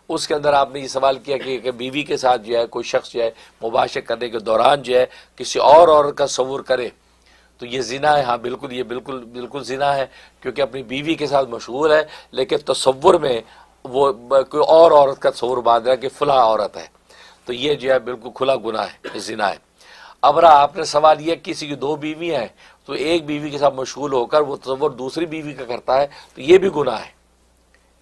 اس کے اندر آپ نے یہ سوال کیا کہ بیوی کے ساتھ جو ہے کوئی شخص جو ہے مباشرت کرنے کے دوران جو ہے کسی اور عورت کا تصور کرے تو یہ زنا ہے۔ ہاں بالکل، یہ بالکل زنا ہے، کیونکہ اپنی بیوی کے ساتھ مشغول ہے لیکن تصور میں وہ کوئی اور عورت کا تصور باندھ رہا ہے کہ فلاں عورت ہے، تو یہ جو ہے بالکل کھلا گناہ ہے، زنا ہے۔ اب رہا آپ نے سوال یہ کسی کی دو بیویاں ہیں تو ایک بیوی کے ساتھ مشغول ہو کر وہ تصور دوسری بیوی کا کرتا ہے تو یہ بھی گناہ ہے،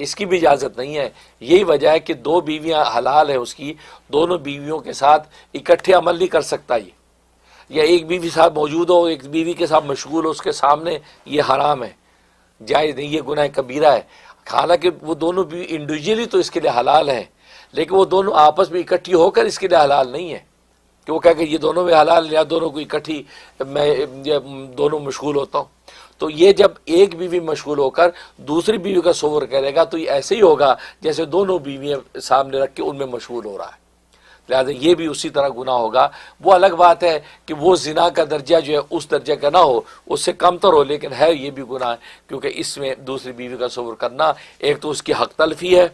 اس کی بھی اجازت نہیں ہے۔ یہی وجہ ہے کہ دو بیویاں حلال ہے اس کی، دونوں بیویوں کے ساتھ اکٹھے عمل نہیں کر سکتا یہ، یا ایک بیوی صاحب موجود ہو ایک بیوی کے ساتھ مشغول ہو اس کے سامنے، یہ حرام ہے، جائز نہیں، یہ گناہ کبیرہ ہے۔ حالانکہ وہ دونوں بیوی انڈیویجولی تو اس کے لیے حلال ہیں، لیکن وہ دونوں آپس میں اکٹھی ہو کر اس کے لیے حلال نہیں ہے کہ وہ کہہ کہ یہ دونوں میں حلال یا دونوں کو اکٹھی میں دونوں مشغول ہوتا ہوں۔ تو یہ جب ایک بیوی مشغول ہو کر دوسری بیوی کا تصور کرے گا تو یہ ایسے ہی ہوگا جیسے دونوں بیویاں سامنے رکھ کے ان میں مشغول ہو رہا ہے، لہٰذا یہ بھی اسی طرح گناہ ہوگا۔ وہ الگ بات ہے کہ وہ زنا کا درجہ جو ہے اس درجے کا نہ ہو، اس سے کم تر ہو، لیکن ہے یہ بھی گناہ ہے، کیونکہ اس میں دوسری بیوی کا تصور کرنا ایک تو اس کی حق تلفی ہے،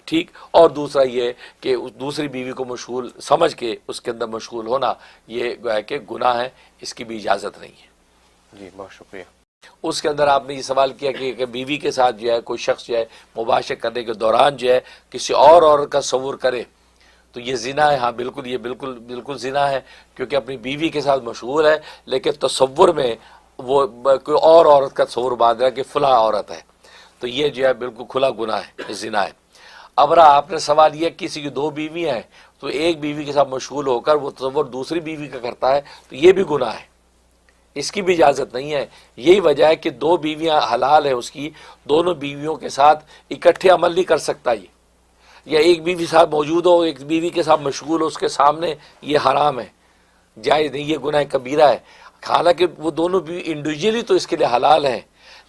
ٹھیک، اور دوسرا یہ کہ اس دوسری بیوی کو مشغول سمجھ کے اس کے اندر مشغول ہونا یہ گویا کہ گناہ ہے، اس کی بھی اجازت نہیں ہے۔ جی بہت شکریہ۔ اس کے اندر آپ نے یہ سوال کیا کہ بیوی کے ساتھ جو ہے کوئی شخص جو ہے مباشرت کرنے کے دوران جو ہے کسی اور عورت کا تصور کرے تو یہ زنا ہے۔ ہاں بالکل، یہ بالکل زنا ہے، کیونکہ اپنی بیوی کے ساتھ مشغول ہے لیکن تصور میں وہ کوئی اور عورت کا تصور باندھ رہا ہے کہ فلاں عورت ہے، تو یہ جو ہے بالکل کھلا گناہ ہے، زنا ہے۔ اب رہا آپ نے سوال یہ کسی کی دو بیویاں ہیں تو ایک بیوی کے ساتھ مشغول ہو کر وہ تصور دوسری بیوی کا کرتا ہے تو یہ بھی گناہ ہے، اس کی بھی اجازت نہیں ہے۔ یہی وجہ ہے کہ دو بیویاں حلال ہے اس کی، دونوں بیویوں کے ساتھ اکٹھے عمل نہیں کر سکتا یہ، یا ایک بیوی صاحب موجود ہو ایک بیوی کے ساتھ مشغول ہو اس کے سامنے، یہ حرام ہے، جائز نہیں، یہ گناہ کبیرہ ہے۔ حالانکہ وہ دونوں بیوی انڈیویجولی تو اس کے لیے حلال ہیں،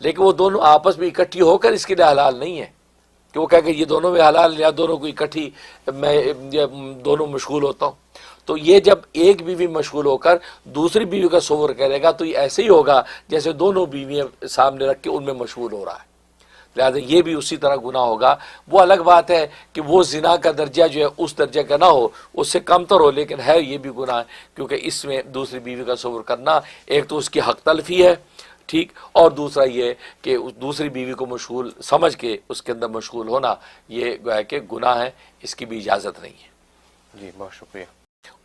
لیکن وہ دونوں آپس میں اکٹھی ہو کر اس کے لیے حلال نہیں ہے کہ وہ کہہ کہ یہ دونوں میں حلال یا دونوں کو اکٹھی میں دونوں مشغول ہوتا ہوں۔ تو یہ جب ایک بیوی مشغول ہو کر دوسری بیوی کا تصور کرے گا تو یہ ایسے ہی ہوگا جیسے دونوں بیویاں سامنے رکھ کے ان میں مشغول ہو رہا ہے، لہٰذا یہ بھی اسی طرح گناہ ہوگا۔ وہ الگ بات ہے کہ وہ زنا کا درجہ جو ہے اس درجے کا نہ ہو، اس سے کم تر ہو، لیکن ہے یہ بھی گناہ ہے، کیونکہ اس میں دوسری بیوی کا تصور کرنا ایک تو اس کی حق تلفی ہے، ٹھیک، اور دوسرا یہ کہ اس دوسری بیوی کو مشغول سمجھ کے اس کے اندر مشغول ہونا یہ گویا کہ گناہ ہے، اس کی بھی اجازت نہیں ہے۔ جی بہت شکریہ۔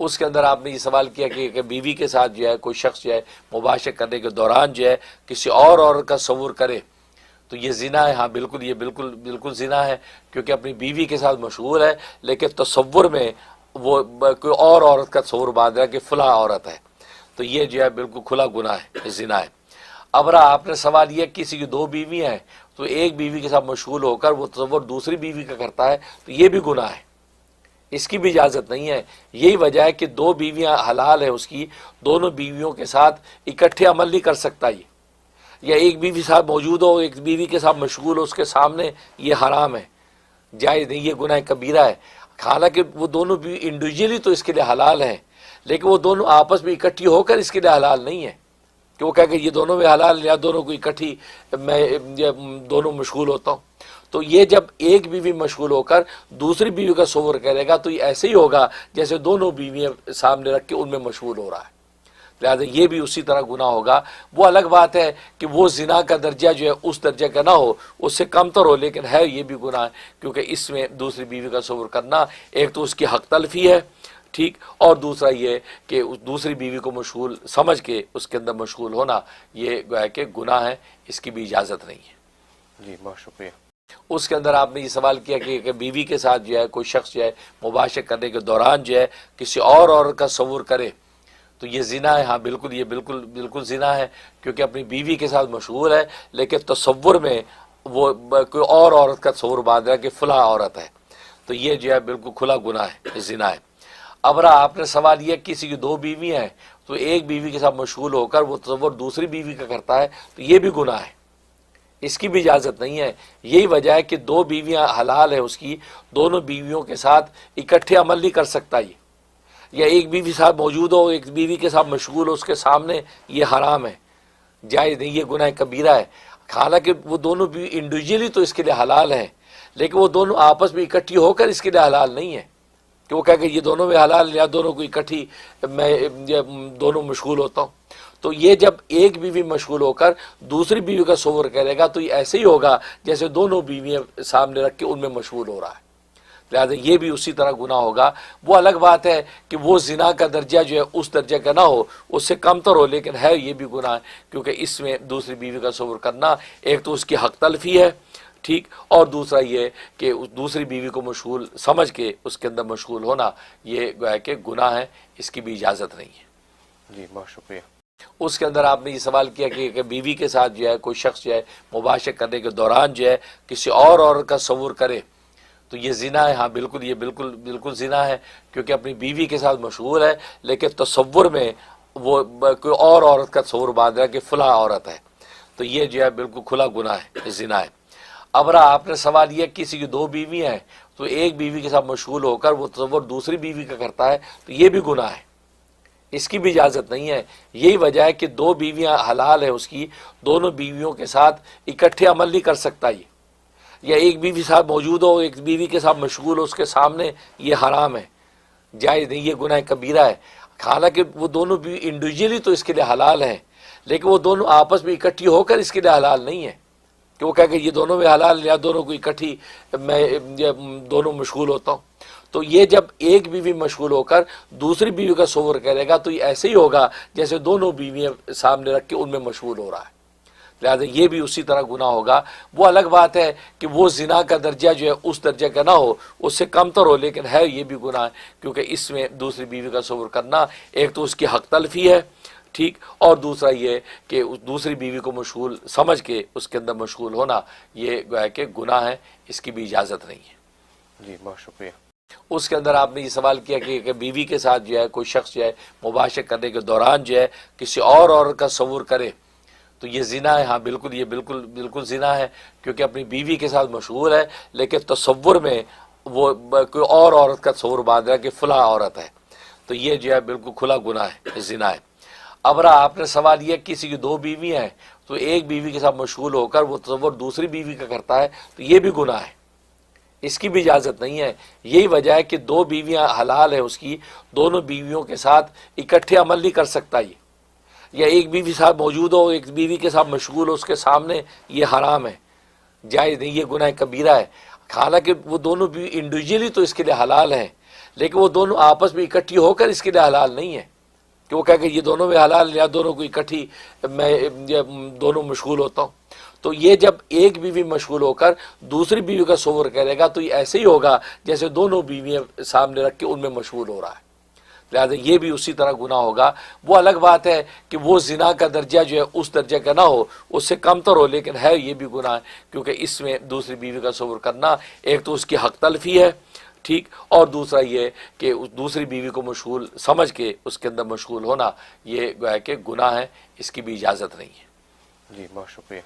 اس کے اندر آپ نے یہ سوال کیا کہ بیوی کے ساتھ جو ہے کوئی شخص جو ہے مباشرت کرنے کے دوران جو ہے کسی اور عورت کا تصور کرے تو یہ زنا ہے۔ ہاں بالکل، یہ بالکل زنا ہے، کیونکہ اپنی بیوی کے ساتھ مشغول ہے لیکن تصور میں وہ کوئی اور عورت کا تصور باندھ رہا ہے کہ فلاں عورت ہے، تو یہ جو ہے بالکل کھلا گناہ ہے، زنا ہے۔ اب رہا آپ نے سوال یہ کسی کی دو بیویاں ہیں تو ایک بیوی کے ساتھ مشغول ہو کر وہ تصور دوسری بیوی کا کرتا ہے تو یہ بھی گناہ ہے، اس کی بھی اجازت نہیں ہے۔ یہی وجہ ہے کہ دو بیویاں حلال ہے اس کی، دونوں بیویوں کے ساتھ اکٹھے عمل نہیں کر سکتا یہ، یا ایک بیوی صاحب موجود ہو ایک بیوی کے ساتھ مشغول ہو اس کے سامنے، یہ حرام ہے، جائز نہیں، یہ گناہ کبیرہ ہے۔ حالانکہ وہ دونوں بیوی انڈیویجولی تو اس کے لیے حلال ہیں، لیکن وہ دونوں آپس میں اکٹھی ہو کر اس کے لیے حلال نہیں ہے کہ وہ کہہ کہ یہ دونوں میں حلال یا دونوں کو اکٹھی میں دونوں مشغول ہوتا ہوں۔ تو یہ جب ایک بیوی مشغول ہو کر دوسری بیوی کا تصور کرے گا تو یہ ایسے ہی ہوگا جیسے دونوں بیویاں سامنے رکھ کے ان میں مشغول ہو رہا ہے، لہٰذا یہ بھی اسی طرح گناہ ہوگا۔ وہ الگ بات ہے کہ وہ زنا کا درجہ جو ہے اس درجے کا نہ ہو، اس سے کم تر ہو، لیکن ہے یہ بھی گناہ ہے، کیونکہ اس میں دوسری بیوی کا تصور کرنا ایک تو اس کی حق تلفی ہے، ٹھیک، اور دوسرا یہ کہ اس دوسری بیوی کو مشغول سمجھ کے اس کے اندر مشغول ہونا یہ گویا کہ گناہ ہے، اس کی بھی اجازت نہیں ہے۔ جی بہت شکریہ۔ اس کے اندر آپ نے یہ سوال کیا کہ بیوی کے ساتھ جو ہے کوئی شخص جو ہے مباشرت کرنے کے دوران جو ہے کسی اور عورت کا تصور کرے تو یہ زنا ہے۔ ہاں بالکل، یہ بالکل زنا ہے، کیونکہ اپنی بیوی کے ساتھ مشغول ہے لیکن تصور میں وہ کوئی اور عورت کا تصور باندھ رہا ہے کہ فلاں عورت ہے، تو یہ جو ہے بالکل کھلا گناہ ہے، زنا ہے۔ اب رہا آپ نے سوال یہ کسی کی دو بیویاں ہیں تو ایک بیوی کے ساتھ مشغول ہو کر وہ تصور دوسری بیوی کا کرتا ہے تو یہ بھی گناہ ہے، اس کی بھی اجازت نہیں ہے۔ یہی وجہ ہے کہ دو بیویاں حلال ہے اس کی، دونوں بیویوں کے ساتھ اکٹھے عمل نہیں کر سکتا یہ، یا ایک بیوی صاحب موجود ہو ایک بیوی کے ساتھ مشغول ہو اس کے سامنے، یہ حرام ہے، جائز نہیں، یہ گناہ کبیرہ ہے۔ حالانکہ وہ دونوں بیوی انڈیویجولی تو اس کے لیے حلال ہیں، لیکن وہ دونوں آپس میں اکٹھی ہو کر اس کے لیے حلال نہیں ہے کہ وہ کہہ کہ یہ دونوں میں حلال یا دونوں کو اکٹھی میں دونوں مشغول ہوتا ہوں. تو یہ جب ایک بیوی مشغول ہو کر دوسری بیوی کا تصور کرے گا تو یہ ایسے ہی ہوگا جیسے دونوں بیویاں سامنے رکھ کے ان میں مشغول ہو رہا ہے. لہٰذا یہ بھی اسی طرح گناہ ہوگا. وہ الگ بات ہے کہ وہ زنا کا درجہ جو ہے اس درجے کا نہ ہو, اس سے کم تر ہو, لیکن ہے یہ بھی گناہ ہے کیونکہ اس میں دوسری بیوی کا تصور کرنا ایک تو اس کی حق تلفی ہے, ٹھیک, اور دوسرا یہ کہ اس دوسری بیوی کو مشغول سمجھ کے اس کے اندر مشغول ہونا یہ گویا کہ گناہ ہے, اس کی بھی اجازت نہیں ہے. جی بہت شکریہ. اس کے اندر آپ نے یہ سوال کیا کہ بیوی کے ساتھ جو ہے کوئی شخص جو ہے مباشرت کرنے کے دوران جو ہے کسی اور عورت کا تصور کرے تو یہ زنا ہے. ہاں بالکل, یہ بالکل زنا ہے کیونکہ اپنی بیوی کے ساتھ مشغول ہے لیکن تصور میں وہ کوئی اور عورت کا تصور باندھ رہا ہے کہ فلاں عورت ہے, تو یہ جو ہے بالکل کھلا گناہ ہے, زنا ہے. اب رہا آپ نے سوال یہ کسی کی دو بیویاں ہیں تو ایک بیوی کے ساتھ مشغول ہو کر وہ تصور دوسری بیوی کا کرتا ہے تو یہ بھی گناہ ہے, اس کی بھی اجازت نہیں ہے. یہی وجہ ہے کہ دو بیویاں حلال ہے اس کی, دونوں بیویوں کے ساتھ اکٹھے عمل نہیں کر سکتا یہ, یا ایک بیوی ساتھ موجود ہو ایک بیوی کے ساتھ مشغول ہو اس کے سامنے, یہ حرام ہے, جائز نہیں, یہ گناہ کبیرہ ہے. حالانکہ وہ دونوں بیوی انڈیویجولی تو اس کے لیے حلال ہیں لیکن وہ دونوں آپس میں اکٹھی ہو کر اس کے لیے حلال نہیں ہے کہ وہ کہہ کہ یہ دونوں میں حلال یا دونوں کو اکٹھی میں دونوں مشغول ہوتا ہوں. تو یہ جب ایک بیوی مشغول ہو کر دوسری بیوی کا تصور کرے گا تو یہ ایسے ہی ہوگا جیسے دونوں بیویاں سامنے رکھ کے ان میں مشغول ہو رہا ہے. لہٰذا یہ بھی اسی طرح گناہ ہوگا. وہ الگ بات ہے کہ وہ زنا کا درجہ جو ہے اس درجے کا نہ ہو, اس سے کم تر ہو, لیکن ہے یہ بھی گناہ ہے کیونکہ اس میں دوسری بیوی کا تصور کرنا ایک تو اس کی حق تلفی ہے, ٹھیک, اور دوسرا یہ کہ اس دوسری بیوی کو مشغول سمجھ کے اس کے اندر مشغول ہونا یہ گویا کہ گناہ ہے, اس کی بھی اجازت نہیں ہے. جی بہت شکریہ. اس کے اندر آپ نے یہ سوال کیا کہ بیوی کے ساتھ جو ہے کوئی شخص جو ہے مباشرت کرنے کے دوران جو ہے کسی اور عورت کا تصور کرے تو یہ زنا ہے. ہاں بالکل, یہ بالکل زنا ہے کیونکہ اپنی بیوی کے ساتھ مشغول ہے لیکن تصور میں وہ کوئی اور عورت کا تصور باندھ رہا ہے کہ فلاں عورت ہے, تو یہ جو ہے بالکل کھلا گناہ ہے, زنا ہے. اب رہا آپ نے سوال یہ کسی کی دو بیویاں ہیں تو ایک بیوی کے ساتھ مشغول ہو کر وہ تصور دوسری بیوی کا کرتا ہے تو یہ بھی گناہ ہے, اس کی بھی اجازت نہیں ہے. یہی وجہ ہے کہ دو بیویاں حلال ہے اس کی, دونوں بیویوں کے ساتھ اکٹھے عمل نہیں کر سکتا یہ, یا ایک بیوی ساتھ موجود ہو ایک بیوی کے ساتھ مشغول ہو اس کے سامنے, یہ حرام ہے, جائز نہیں, یہ گناہ کبیرہ ہے. حالانکہ وہ دونوں بیوی انڈیویجولی تو اس کے لیے حلال ہیں لیکن وہ دونوں آپس میں اکٹھی ہو کر اس کے لیے حلال نہیں ہے کہ وہ کہہ کہ یہ دونوں میں حلال یا دونوں کو اکٹھی میں دونوں مشغول ہوتا ہوں. تو یہ جب ایک بیوی مشغول ہو کر دوسری بیوی کا تصور کرے گا تو یہ ایسے ہی ہوگا جیسے دونوں بیویاں سامنے رکھ کے ان میں مشغول ہو رہا ہے. لہٰذا یہ بھی اسی طرح گناہ ہوگا. وہ الگ بات ہے کہ وہ زنا کا درجہ جو ہے اس درجے کا نہ ہو, اس سے کم تر ہو, لیکن ہے یہ بھی گناہ ہے کیونکہ اس میں دوسری بیوی کا تصور کرنا ایک تو اس کی حق تلفی ہے, ٹھیک, اور دوسرا یہ کہ اس دوسری بیوی کو مشغول سمجھ کے اس کے اندر مشغول ہونا یہ گویا کہ گناہ ہے, اس کی بھی اجازت نہیں ہے. جی بہت شکریہ.